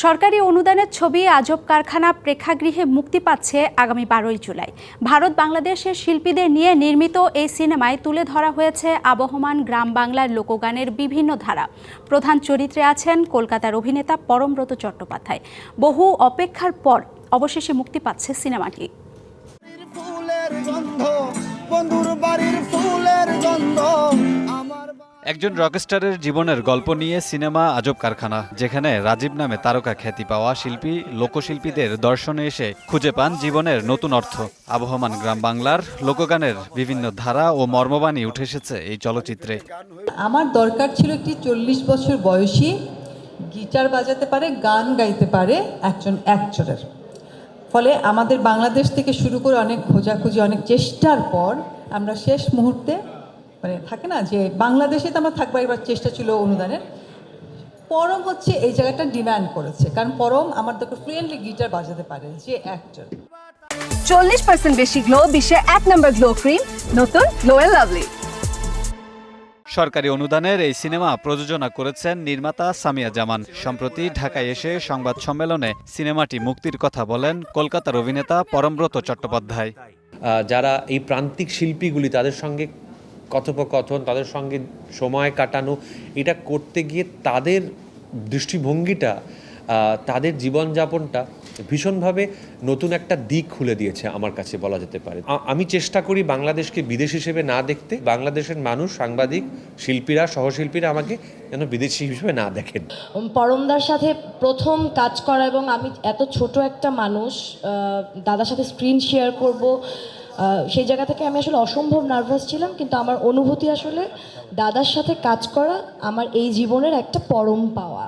সরকারি অনুদানের ছবি আজব কারখানা প্রেক্ষাগৃহে মুক্তি পাচ্ছে আগামী 12ই জুলাই। ভারত বাংলাদেশের শিল্পীদের নিয়ে নির্মিত এই সিনেমায় তুলে ধরা হয়েছে আবহমান গ্রাম বাংলার লোকগানের বিভিন্ন ধারা। প্রধান চরিত্রে আছেন কলকাতার অভিনেতা পরমব্রত চট্টোপাধ্যায়। বহু অপেক্ষার পর অবশেষে মুক্তি পাচ্ছে সিনেমাটি। একজন রকস্টারের জীবনের গল্প নিয়ে সিনেমা আজব কারখানা, যেখানে রাজীব নামে তারকা খ্যাতি পাওয়া শিল্পী লোকশিল্পীদের দর্শনে এসে খুঁজে পান জীবনের নতুন অর্থ। আবহমান গ্রাম বাংলার লোকগানের বিভিন্ন ধারা ও মর্মবাণী উঠে এসেছে এই চলচ্চিত্রে। আমার দরকার ছিল একটি 40 বছর বয়সী, গিটার বাজাতে পারে, গান গাইতে পারে একজন অ্যাক্টরের। ফলে আমাদের বাংলাদেশ থেকে শুরু করে অনেক খোঁজাখুঁজি, অনেক চেষ্টার পর আমরা শেষ মুহূর্তে থাকে না যে বাংলাদেশে তো আমরা থাকবো, এবার চেষ্টা ছিল অনুদানের। পরম হচ্ছে এই জায়গাটা ডিমান্ড করেছে, কারণ পরম আমার দেখো ফ্লুয়েন্টলি গিটার বাজাতে পারে, যে অ্যাক্টর। 40% বেশি গ্লো, বিশ্বের 1 নম্বর গ্লো ক্রিম, নতুন গ্লো এন্ড লাভলি। সরকারি অনুদানের এই সিনেমা প্রযোজনা করেছেন নির্মাতা সামিয়া জামান। সম্প্রতি ঢাকায় এসে সংবাদ সম্মেলনে সিনেমাটি মুক্তির কথা বলেন কলকাতার অভিনেতা পরমব্রত চট্টোপাধ্যায়। যারা এই প্রান্তিক শিল্পীগুলি, তাদের সঙ্গে কথোপকথন, তাদের সঙ্গে সময় কাটানো, এটা করতে গিয়ে তাদের দৃষ্টিভঙ্গিটা, তাদের জীবনযাপনটা ভীষণভাবে নতুন একটা দিক খুলে দিয়েছে আমার কাছে বলা যেতে পারে। আমি চেষ্টা করি বাংলাদেশকে বিদেশ হিসেবে না দেখতে। বাংলাদেশের মানুষ, সাংবাদিক, শিল্পীরা, সহশিল্পীরা আমাকে যেন বিদেশি হিসেবে না দেখেন। পরমদার সাথে প্রথম কাজ করা, এবং আমি এত ছোট একটা মানুষ, দাদার সাথে স্ক্রিন শেয়ার করব, সেই জায়গা থেকে আমি আসলে অসম্ভব নার্ভাস ছিলাম। কিন্তু আমার অনুভূতি আসলে দাদার সাথে কাজ করা আমার এই জীবনের একটা পরম পাওয়া।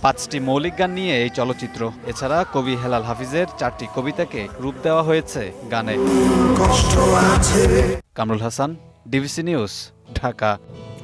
5টি মৌলিক গান নিয়ে এই চলচ্চিত্র। এছাড়া কবি হেলাল হাফিজের 4টি কবিতাকে রূপ দেওয়া হয়েছে গানে। Kamrul Hasan, DBC news, Dhaka.